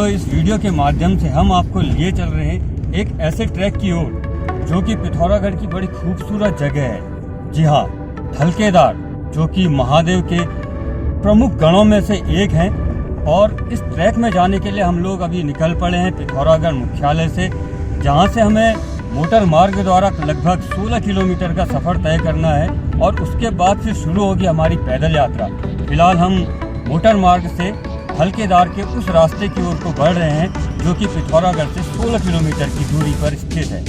दोस्तों, इस वीडियो के माध्यम से हम आपको लिए चल रहे हैं एक ऐसे ट्रैक की ओर जो कि पिथौरागढ़ की बड़ी खूबसूरत जगह है। जी हाँ, धलकेदार, जो कि महादेव के प्रमुख गणों में से एक हैं। और इस ट्रैक में जाने के लिए हम लोग अभी निकल पड़े हैं पिथौरागढ़ मुख्यालय से, जहाँ से हमें मोटर मार्ग द्वारा लगभग 16 किलोमीटर का सफ़र तय करना है और उसके बाद फिर शुरू होगी हमारी पैदल यात्रा। फिलहाल हम मोटर मार्ग से धलकेदार के उस रास्ते की ओर को बढ़ रहे हैं जो कि पिथौरागढ़ से 16 किलोमीटर की दूरी पर स्थित है।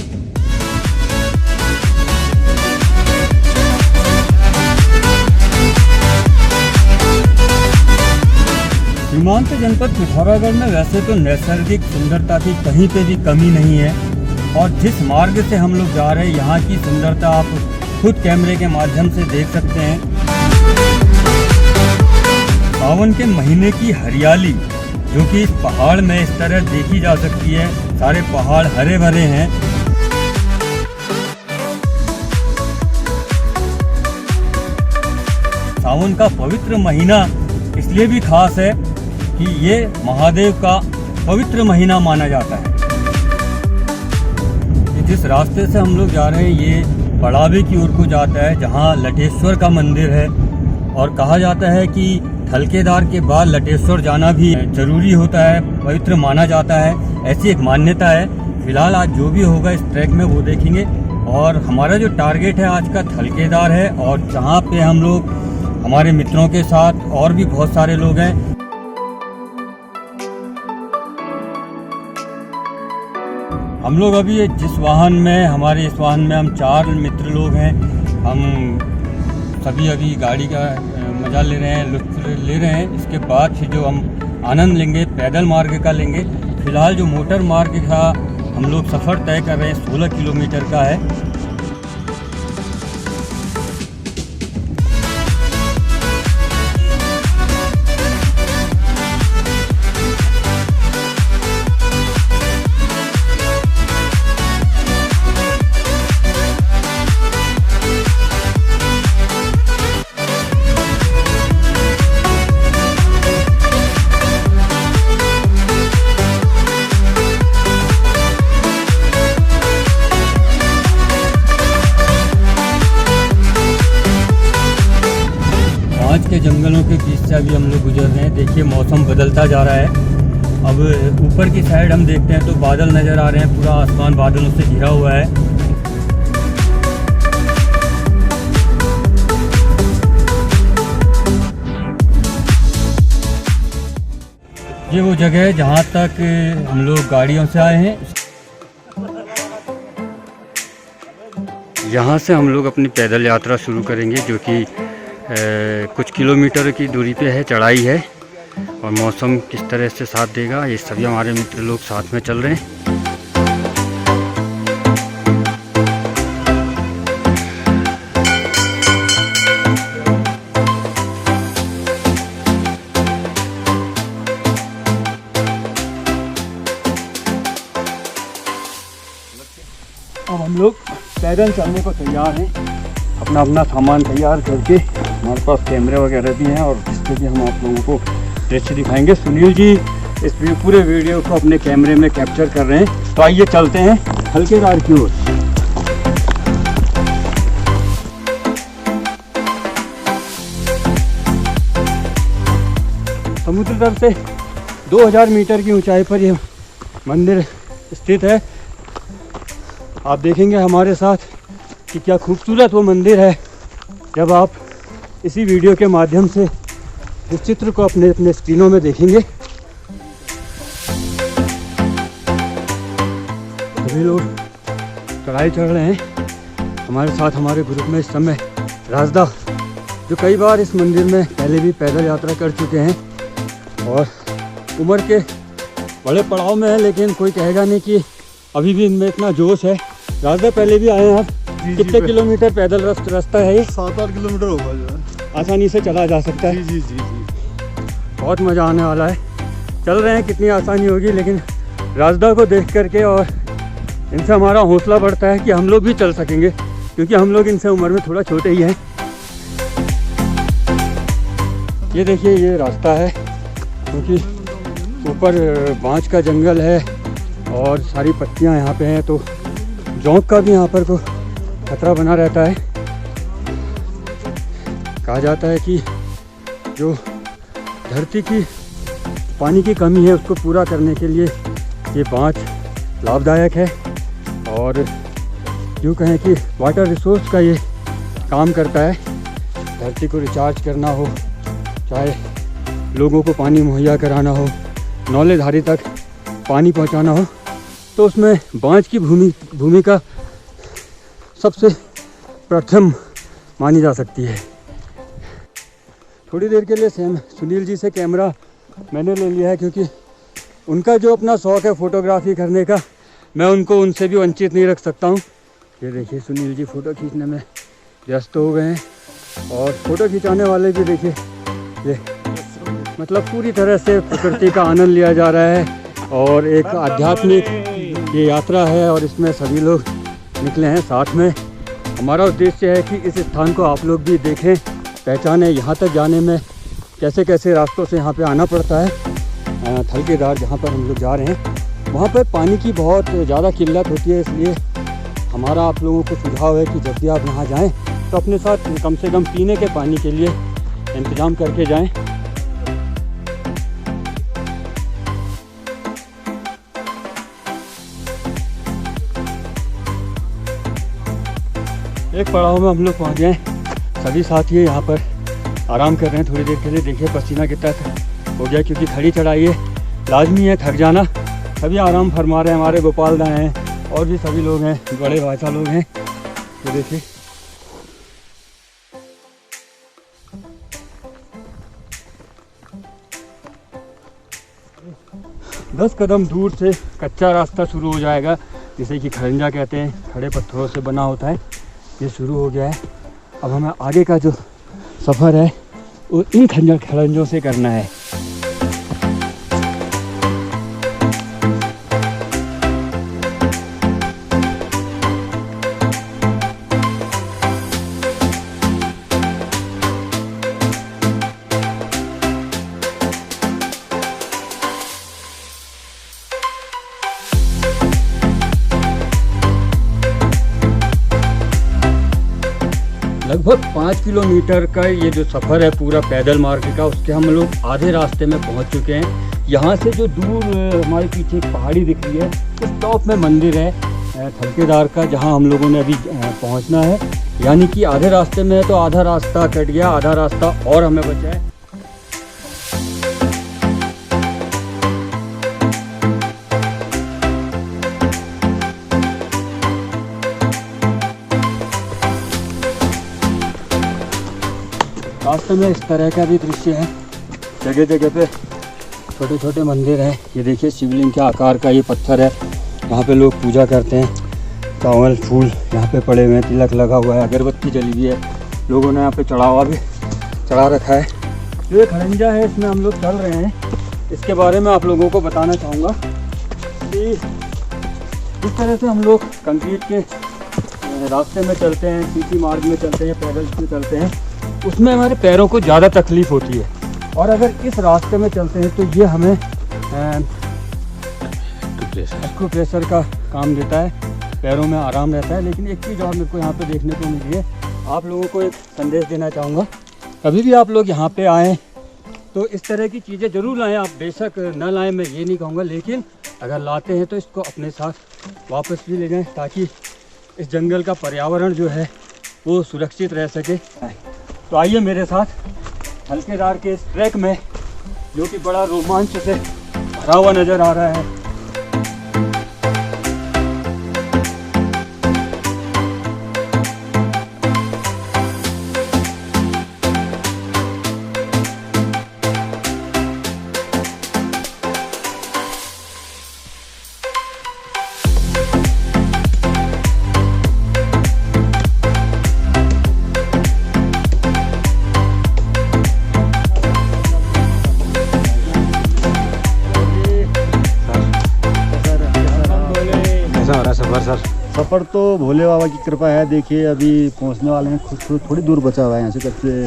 सीमांत जनपद पिथौरागढ़ में वैसे तो नैसर्गिक सुंदरता की कहीं पे भी कमी नहीं है और जिस मार्ग से हम लोग जा रहे हैं यहाँ की सुंदरता आप खुद कैमरे के माध्यम से देख सकते हैं। सावन के महीने की हरियाली जो कि इस पहाड़ में इस तरह देखी जा सकती है, सारे पहाड़ हरे भरे हैं। सावन का पवित्र महीना इसलिए भी खास है कि ये महादेव का पवित्र महीना माना जाता है। जिस रास्ते से हम लोग जा रहे हैं ये बड़ावे की ओर को जाता है, जहाँ लटेश्वर का मंदिर है और कहा जाता है कि धलकेदार के बाद लटेश्वर जाना भी जरूरी होता है, पवित्र माना जाता है, ऐसी एक मान्यता है। फिलहाल आज जो भी होगा इस ट्रैक में वो देखेंगे और हमारा जो टारगेट है आज का धलकेदार है और जहाँ पे हम लोग हमारे मित्रों के साथ और भी बहुत सारे लोग हैं। हम लोग अभी जिस वाहन में हमारे इस वाहन में हम 4 मित्र लोग हैं, हम सभी अभी गाड़ी का मजा ले रहे हैं, लुत्फ ले रहे हैं। इसके बाद फिर जो हम आनंद लेंगे पैदल मार्ग का लेंगे। फिलहाल जो मोटर मार्ग का हम लोग सफ़र तय कर रहे हैं 16 किलोमीटर का है। के जंगलों के बीच से अभी हम लोग गुजर रहे हैं। देखिए मौसम बदलता जा रहा है। अब ऊपर की साइड हम देखते हैं तो बादल नज़र आ रहे हैं, पूरा आसमान बादलों से घिरा हुआ है। ये वो जगह है जहाँ तक हम लोग गाड़ियों से आए हैं। यहाँ से हम लोग अपनी पैदल यात्रा शुरू करेंगे जो कि कुछ किलोमीटर की दूरी पे है, चढ़ाई है और मौसम किस तरह से साथ देगा ये सभी हमारे मित्र लोग साथ में चल रहे हैं। अब हम लोग पैदल चलने को तैयार हैं, अपना अपना सामान तैयार करके। हमारे पास कैमरे वगैरह भी हैं और इससे भी हम आप लोगों को दृश्य दिखाएंगे। सुनील जी इस पूरे वीडियो को अपने कैमरे में कैप्चर कर रहे हैं। तो आइए चलते हैं धलकेदार की ओर। समुद्र तल से 2000 मीटर की ऊंचाई पर यह मंदिर स्थित है। आप देखेंगे हमारे साथ कि क्या खूबसूरत वो मंदिर है जब आप इसी वीडियो के माध्यम से इस चित्र को अपने अपने स्क्रीनों में देखेंगे। सभी लोग चढ़ाई चढ़ रहे हैं। हमारे साथ हमारे ग्रुप में इस समय राजदा, जो कई बार इस मंदिर में पहले भी पैदल यात्रा कर चुके हैं और उम्र के बड़े पड़ाव में है, लेकिन कोई कहेगा नहीं कि अभी भी इनमें इतना जोश है। राजदा पहले भी आए हैं आप? कितने किलोमीटर पैदल रास्ता है ये? 7-8 किलोमीटर होगा जो है, आसानी से चला जा सकता है। जी। बहुत मज़ा आने वाला है। चल रहे हैं, कितनी आसानी होगी, लेकिन राजदा को देख करके और इनसे हमारा हौसला बढ़ता है कि हम लोग भी चल सकेंगे, क्योंकि हम लोग इनसे उम्र में थोड़ा छोटे ही हैं। ये देखिए ये रास्ता है, क्योंकि ऊपर बांज का जंगल है और सारी पत्तियां यहाँ पे हैं, तो जोंक का भी यहाँ पर को खतरा बना रहता है। कहा जाता है कि जो धरती की पानी की कमी है उसको पूरा करने के लिए ये बांज लाभदायक है, और यूँ कहें कि वाटर रिसोर्स का ये काम करता है। धरती को रिचार्ज करना हो, चाहे लोगों को पानी मुहैया कराना हो, नौलेधारी तक पानी पहुंचाना हो, तो उसमें बांज की भूमिका सबसे प्रथम मानी जा सकती है। थोड़ी देर के लिए सुनील जी से कैमरा मैंने ले लिया है, क्योंकि उनका जो अपना शौक़ है फ़ोटोग्राफी करने का, मैं उनको उनसे भी वंचित नहीं रख सकता हूँ। ये देखिए सुनील जी फ़ोटो खींचने में व्यस्त हो गए हैं, और फ़ोटो खिंचाने वाले भी देखिए, ये मतलब पूरी तरह से प्रकृति का आनंद लिया जा रहा है, और एक आध्यात्मिक ये यात्रा है, और इसमें सभी लोग निकले हैं साथ में। हमारा उद्देश्य है कि इस स्थान को आप लोग भी देखें, पहचानें। यहाँ तक जाने में कैसे कैसे रास्तों से यहाँ पे आना पड़ता है। थलकेदार जहाँ पर हम लोग जा रहे हैं, वहाँ पर पानी की बहुत ज़्यादा किल्लत होती है, इसलिए हमारा आप लोगों को सुझाव है कि जब भी आप यहाँ जाएँ तो अपने साथ कम से कम पीने के पानी के लिए इंतज़ाम करके जाएँ। एक पड़ाव में हम लोग पहुँच गए। सभी साथी यहाँ पर आराम कर रहे हैं थोड़ी देर के लिए। देखिए पसीना कितना हो गया, क्योंकि खड़ी चढ़ाई है, लाजमी है थक जाना। सभी आराम फरमा रहे हैं। हमारे गोपाल दा हैं और भी सभी लोग हैं, बड़े भाषा लोग हैं। तो देखिए दस कदम दूर से कच्चा रास्ता शुरू हो जाएगा, जिसे कि खरंजा कहते हैं, खड़े पत्थरों से बना होता है। ये शुरू हो गया है। अब हमें आगे का जो सफ़र है वो इन खरंजों से करना है। लगभग 5 किलोमीटर का ये जो सफ़र है पूरा पैदल मार्ग का, उसके हम लोग आधे रास्ते में पहुंच चुके हैं। यहाँ से जो दूर हमारे पीछे एक पहाड़ी दिख रही है, उस टॉप में मंदिर है थलकेदार का, जहाँ हम लोगों ने अभी पहुँचना है। यानी कि आधे रास्ते में तो आधा रास्ता कट गया, आधा रास्ता और हमें बचा है। रास्ते में इस तरह का भी दृश्य है। जगह जगह पे छोटे छोटे मंदिर हैं। ये देखिए शिवलिंग के आकार का ये पत्थर है, यहाँ पे लोग पूजा करते हैं। चावल फूल यहाँ पे पड़े हुए हैं, तिलक लगा हुआ है, अगरबत्ती जली हुई है, लोगों ने यहाँ पे चढ़ावा भी चढ़ा रखा है। जो ये खरंजा है इसमें हम लोग चल रहे हैं, इसके बारे में आप लोगों को बताना चाहूँगा कि जिस तरह से हम लोग कंक्रीट के रास्ते में चलते हैं, सीधी मार्ग में चलते हैं, पैदल में चलते हैं, उसमें हमारे पैरों को ज़्यादा तकलीफ़ होती है। और अगर इस रास्ते में चलते हैं तो ये हमें एक्यूप्रेशर का काम देता है, पैरों में आराम रहता है। लेकिन एक चीज़ और मेरे को यहाँ पे देखने को मिली है, आप लोगों को एक संदेश देना चाहूँगा। कभी भी आप लोग यहाँ पे आएँ तो इस तरह की चीज़ें ज़रूर लाएँ। आप बेशक न लाएँ, मैं ये नहीं कहूँगा, लेकिन अगर लाते हैं तो इसको अपने साथ वापस भी ले जाएँ, ताकि इस जंगल का पर्यावरण जो है वो सुरक्षित रह सके। तो आइए मेरे साथ थलकेदार के इस ट्रैक में, जो कि बड़ा रोमांच से भरा हुआ नज़र आ रहा है। सफ़र तो भोले बाबा की कृपा है। देखिए अभी पहुंचने वाले हैं, थोड़ी दूर बचा हुआ है यहाँ से,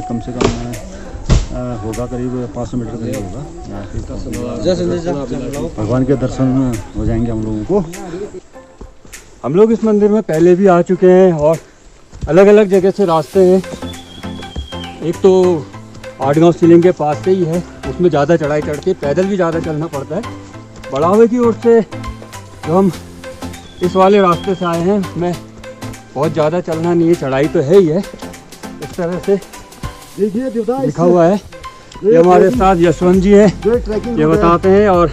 कम से कम होगा करीब 500 मीटर करीब होगा यहाँ से। भगवान के दर्शन हो जाएंगे हम लोगों को। हम लोग इस मंदिर में पहले भी आ चुके हैं और अलग अलग जगह से रास्ते हैं। एक तो आठगांव शिवलिंग के पास से ही है, उसमें ज़्यादा चढ़ाई चढ़ती है, पैदल भी ज़्यादा चलना पड़ता है। बढ़ावे की ओर से जो हम इस वाले रास्ते से आए हैं उसमें बहुत ज़्यादा चलना नहीं है, चढ़ाई तो है ही है। इस तरह से देखिए लिखा हुआ है। ये हमारे साथ यशवंत जी हैं, ये बताते हैं। और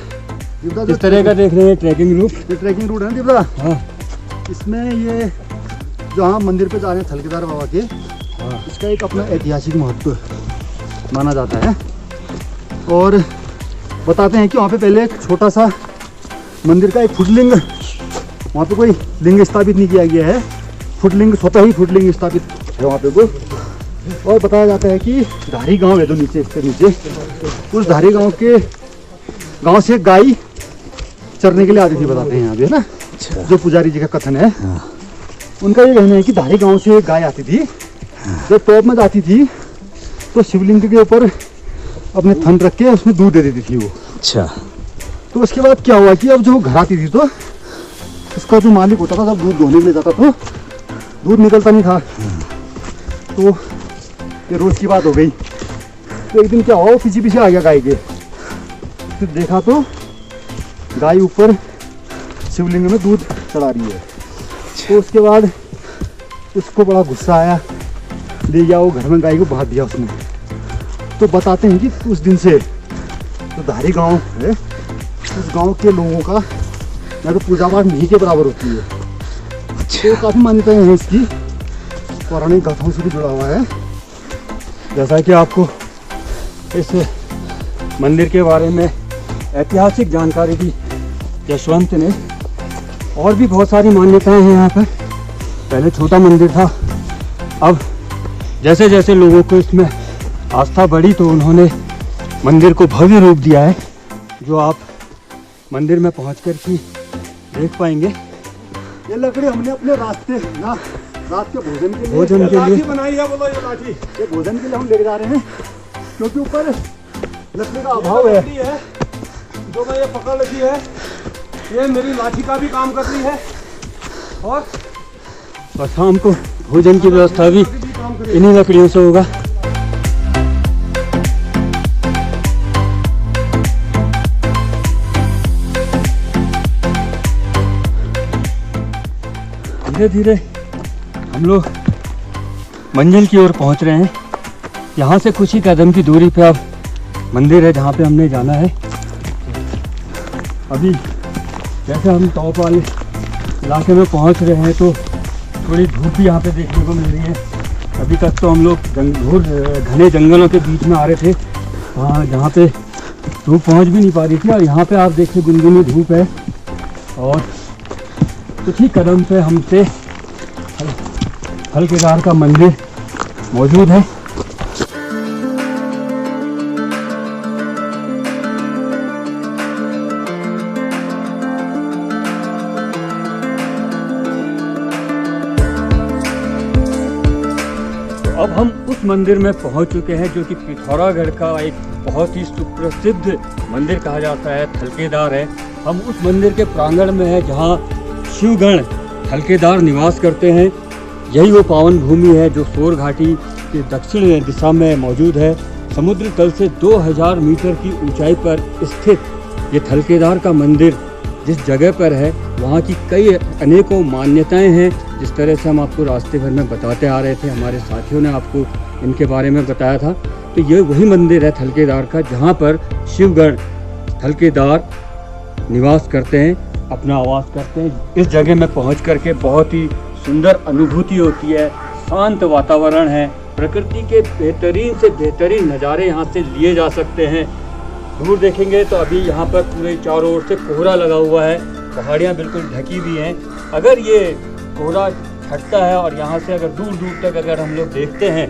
किस तरह का देख रहे हैं ट्रैकिंग रूट? ये ट्रैकिंग रूट है दिव्या। हाँ, इसमें ये जो हम मंदिर पे जा रहे हैं थलकेदार बाबा के, हाँ, इसका एक अपना ऐतिहासिक महत्व माना जाता है। और बताते हैं कि वहाँ पे पहले एक छोटा सा मंदिर का एक फुटलिंग, वहाँ पे कोई लिंग स्थापित नहीं किया गया है, फुटलिंग स्वतः ही फुटलिंग स्थापित है वहाँ पे को। और बताया जाता है कि धारी गांव है जो नीचे, इसके नीचे, उस धारी गांव के गांव से गाय चरने के लिए आती थी, बताते हैं यहाँ पे, है ना। जो पुजारी जी का कथन है, उनका ये कहना है कि धारी गांव से गाय आती थी, जब टॉप में जाती थी तो शिवलिंग के ऊपर अपने थन रख के उसमें दूध दे देती थी वो। अच्छा। तो उसके बाद क्या हुआ कि अब जो घर आती थी तो उसका जो मालिक होता था, जब दूध धोने के लिए जाता तो दूध निकलता नहीं था। तो ये रोज की बात हो गई। तो एक दिन क्या हुआ, वो पीछे पीछे आ गया गाय के, फिर देखा तो गाय ऊपर शिवलिंग में दूध चढ़ा रही है। तो उसके बाद उसको बड़ा गुस्सा आया, ले गया वो घर में, गाय को बांध दिया उसने। तो बताते हैं कि उस दिन से तो धारी गांव है, उस गांव के लोगों का या तो पूजा पाठ नहीं के बराबर होती है। तो काफ़ी मान्यताएं हैं इसकी, पौराणिक गाथाओं से भी जुड़ा हुआ है। जैसा कि आपको इस मंदिर के बारे में ऐतिहासिक जानकारी दी यशवंत ने, और भी बहुत सारी मान्यताएं हैं यहाँ पर। पहले छोटा मंदिर था, अब जैसे जैसे लोगों को इसमें आस्था बढ़ी तो उन्होंने मंदिर को भव्य रूप दिया है, जो आप मंदिर में पहुँच कर ही देख पाएंगे। ये लकड़ी हमने अपने रास्ते ना रात के भोजन के लिए बनाई है। बोलो ये लाठी, ये भोजन के लिए हम लेके जा रहे हैं, क्योंकि ऊपर लकड़ी का अभाव है। जो मैं ये पकड़ लगी है, ये मेरी लाठी का भी काम कर रही है। और शाम को भोजन की व्यवस्था भी इन्हीं लकड़ियों से होगा। धीरे धीरे हम लोग मंजिल की ओर पहुंच रहे हैं। यहाँ से कुछ ही कदम की दूरी पे अब मंदिर है जहाँ पे हमने जाना है। अभी जैसे हम टॉप वाले इलाके में पहुँच रहे हैं तो थोड़ी धूप भी यहाँ पे देखने को मिल रही है। अभी तक तो हम लोग घोर घने जंगलों के बीच में आ रहे थे, वहाँ जहाँ पे धूप पहुँच भी नहीं पा रही थी। और यहाँ पे आप देखिए गुनगुनी धूप है और कुछ ही कदम पे हमसे थलकेदार का मंदिर मौजूद है। तो अब हम उस मंदिर में पहुंच चुके हैं जो कि पिथौरागढ़ का एक बहुत ही सुप्रसिद्ध मंदिर कहा जाता है, थलकेदार है। हम उस मंदिर के प्रांगण में है जहां शिवगण थलकेदार निवास करते हैं। यही वो पावन भूमि है जो सोर घाटी के दक्षिण दिशा में मौजूद है। समुद्र तल से 2000 मीटर की ऊंचाई पर स्थित ये थलकेदार का मंदिर जिस जगह पर है, वहाँ की कई अनेकों मान्यताएं हैं। जिस तरह से हम आपको रास्ते भर में बताते आ रहे थे, हमारे साथियों ने आपको इनके बारे में बताया था। तो ये वही मंदिर है थलकेदार का जहाँ पर शिवगण थलकेदार निवास करते हैं, अपना आवास करते हैं। इस जगह में पहुंच करके बहुत ही सुंदर अनुभूति होती है, शांत वातावरण है, प्रकृति के बेहतरीन से बेहतरीन नज़ारे यहाँ से लिए जा सकते हैं। दूर देखेंगे तो अभी यहाँ पर पूरे चारों ओर से कोहरा लगा हुआ है, पहाड़ियाँ बिल्कुल ढकी हुई हैं। अगर ये कोहरा हटता है और यहाँ से अगर दूर दूर तक अगर हम लोग देखते हैं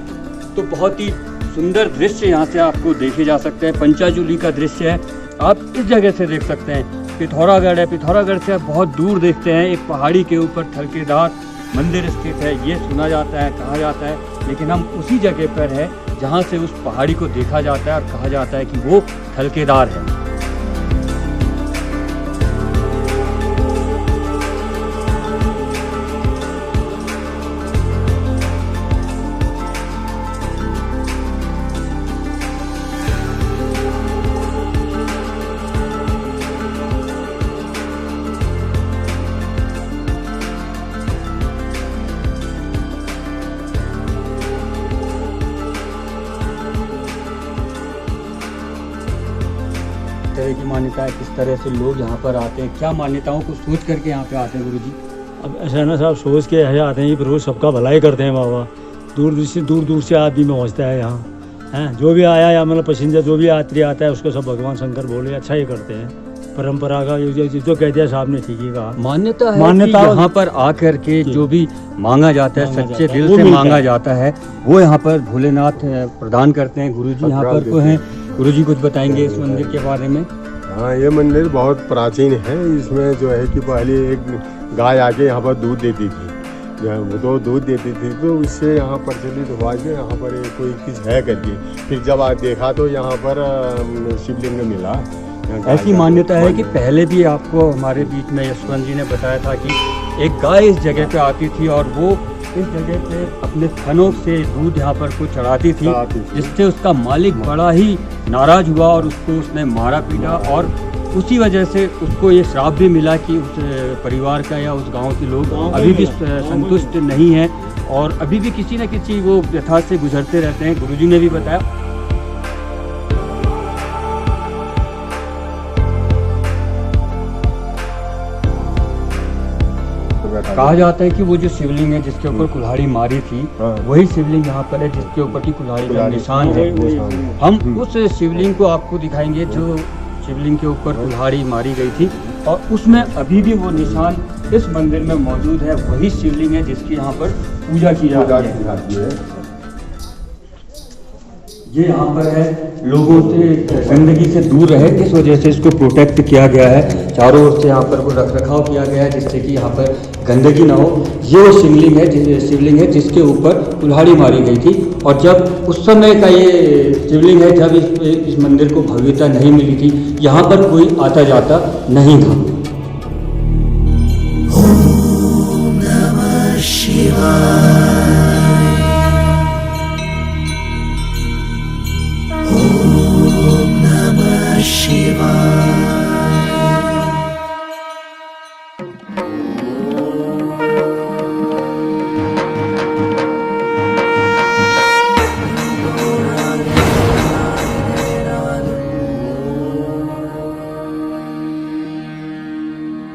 तो बहुत ही सुंदर दृश्य यहाँ से आपको देखे जा सकते हैं। पंचाचूली का दृश्य है, आप इस जगह से देख सकते हैं। पिथौरागढ़ है, पिथौरागढ़ से आप बहुत दूर देखते हैं एक पहाड़ी के ऊपर थलकेदार मंदिर स्थित है, ये सुना जाता है, कहा जाता है। लेकिन हम उसी जगह पर है जहाँ से उस पहाड़ी को देखा जाता है और कहा जाता है कि वो थलकेदार है। तरह की मान्यता है, किस तरह से लोग यहाँ पर आते हैं, क्या मान्यताओं को सोच करके यहाँ पे आते हैं गुरुजी? अब ऐसा है ना साहब, सोच के यहाँ आते हैं, प्रभु सबका भलाई करते हैं बाबा। दूर दूर से आदमी पहुँचता है यहाँ, हैं जो भी आया या मतलब पैसेंजर जो भी यात्री आता है उसको सब भगवान शंकर बोले अच्छा ही करते हैं। परंपरा का जो कह दिया साहब ने ठीक ही कहा। मान्यता है कि यहाँ पर आकर के जो भी मांगा जाता है, सच्चे दिल से मांगा जाता है, वो यहाँ पर भोलेनाथ प्रदान करते हैं। गुरुजी यहाँ पर को हैं, गुरुजी कुछ बताएंगे इस मंदिर के बारे में? हाँ, ये मंदिर बहुत प्राचीन है। इसमें जो है कि पहले एक गाय आके यहाँ पर दूध देती थी, वो तो दूध देती थी, तो इससे यहाँ प्रचलित हुआ कि यहाँ पर कोई चीज़ है करके। फिर जब आप देखा तो यहाँ पर शिवलिंग मिला। ऐसी मान्यता है कि पहले भी आपको हमारे बीच में यशवंत जी ने बताया था कि एक गाय इस जगह पे आती थी और वो इस जगह पे अपने थनों से दूध यहाँ पर को चढ़ाती थी, जिससे उसका मालिक बड़ा ही नाराज हुआ और उसको उसने मारा पीटा, और उसी वजह से उसको ये श्राप भी मिला कि उस परिवार का या उस गांव के लोग अभी भी संतुष्ट नहीं हैं और अभी भी किसी न किसी वो व्यथा से गुजरते रहते हैं। गुरुजी ने भी बताया। कहा जाता है कि वो जो शिवलिंग है जिसके ऊपर कुल्हाड़ी मारी थी, वही शिवलिंग यहाँ पर है जिसके ऊपर की कुल्हाड़ी का निशान है। हम उस शिवलिंग को आपको दिखाएंगे जो शिवलिंग के ऊपर कुल्हाड़ी मारी गई थी, और उसमें अभी भी वो निशान इस मंदिर में मौजूद है। वही शिवलिंग है जिसकी यहाँ पर पूजा की जाती है। ये यहाँ पर है, लोगों से गंदगी से दूर रहे, इस वजह से इसको प्रोटेक्ट किया गया है। चारों ओर से यहाँ पर वो रख रखाव किया गया है जिससे कि यहाँ पर गंदगी ना हो। ये वो शिवलिंग है जिसके ऊपर कुल्हाड़ी मारी गई थी, और जब उस समय का ये शिवलिंग है जब इस मंदिर को भव्यता नहीं मिली थी, यहाँ पर कोई आता जाता नहीं था। ओम नमः शिवाय।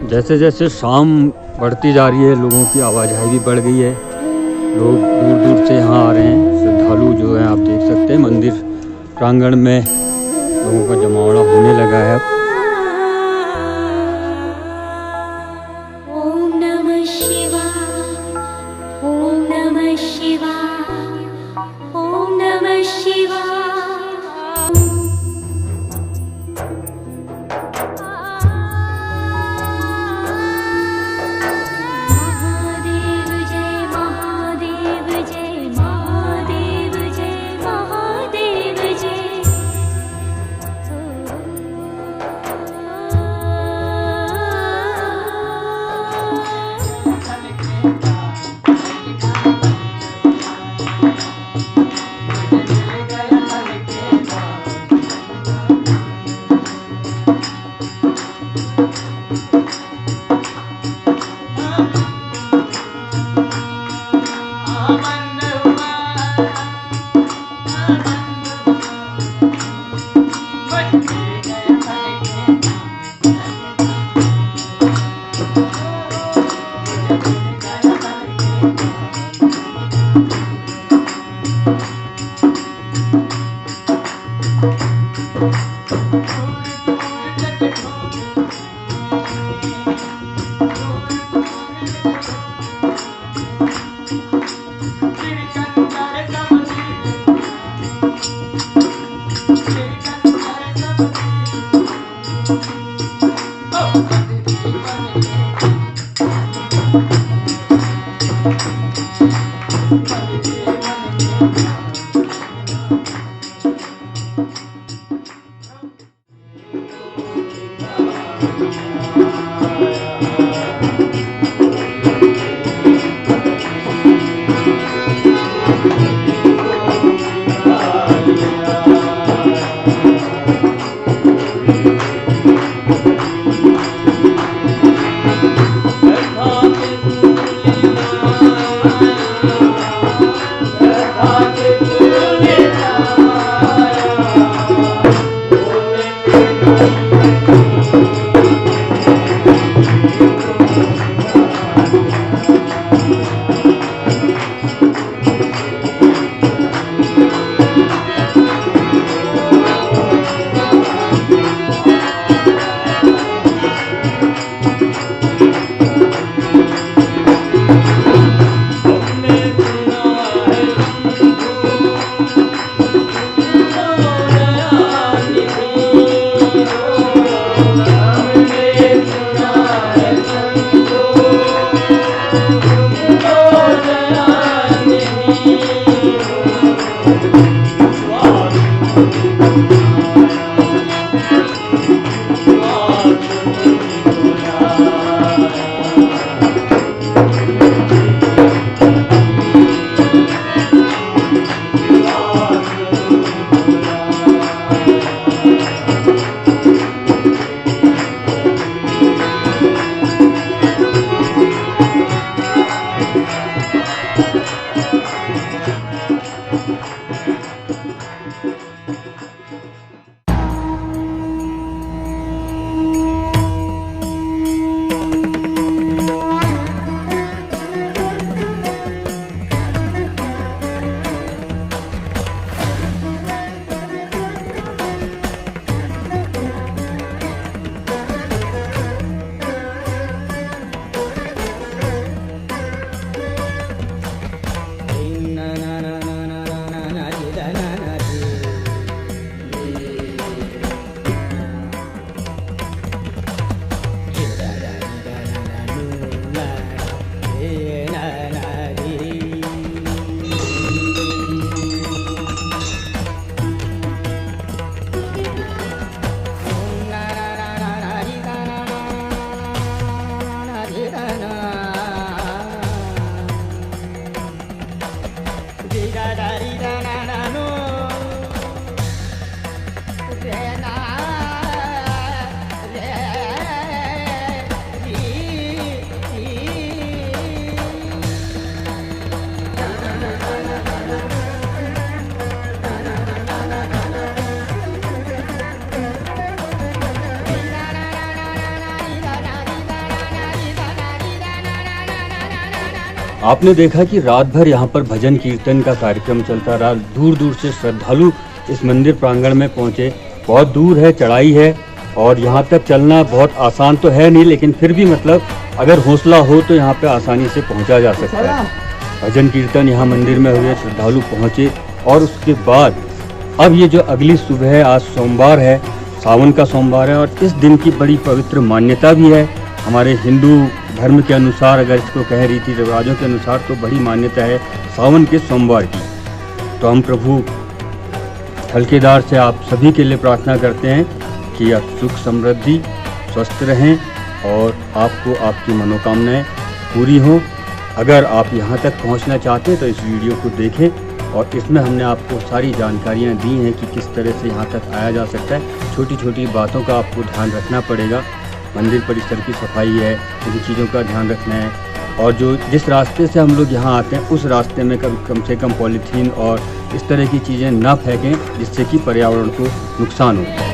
जैसे जैसे शाम बढ़ती जा रही है, लोगों की आवाजाही भी बढ़ गई है। लोग दूर दूर से यहाँ आ रहे हैं। श्रद्धालु जो है आप देख सकते हैं, मंदिर प्रांगण में लोगों का जमावड़ा होने लगा है। ओम नमः शिवाय, ओम नमः शिवाय, ओम नमः शिवाय। आपने देखा कि रात भर यहाँ पर भजन कीर्तन का कार्यक्रम चलता रहा। दूर दूर से श्रद्धालु इस मंदिर प्रांगण में पहुँचे। बहुत दूर है, चढ़ाई है और यहाँ तक चलना बहुत आसान तो है नहीं, लेकिन फिर भी मतलब अगर हौसला हो तो यहाँ पे आसानी से पहुँचा जा सकता है। भजन कीर्तन यहाँ मंदिर में हुए, श्रद्धालु पहुँचे और उसके बाद अब ये जो अगली सुबह है, आज सोमवार है, सावन का सोमवार है और इस दिन की बड़ी पवित्र मान्यता भी है। हमारे हिंदू धर्म के अनुसार, अगर इसको कह रीति रिवाजों के अनुसार, तो बड़ी मान्यता है सावन के सोमवार की। तो हम प्रभु हल्केदार से आप सभी के लिए प्रार्थना करते हैं कि आप सुख समृद्धि स्वस्थ रहें और आपको आपकी मनोकामनाएं पूरी हों। अगर आप यहाँ तक पहुँचना चाहते हैं तो इस वीडियो को देखें और इसमें हमने आपको सारी जानकारियाँ दी हैं कि किस तरह से यहाँ तक आया जा सकता है। छोटी छोटी बातों का आपको ध्यान रखना पड़ेगा। मंदिर परिसर की सफाई है, इन चीज़ों का ध्यान रखना है और जिस रास्ते से हम लोग यहाँ आते हैं उस रास्ते में कम से कम पॉलीथीन और इस तरह की चीज़ें ना फेंकें जिससे कि पर्यावरण को नुकसान हो।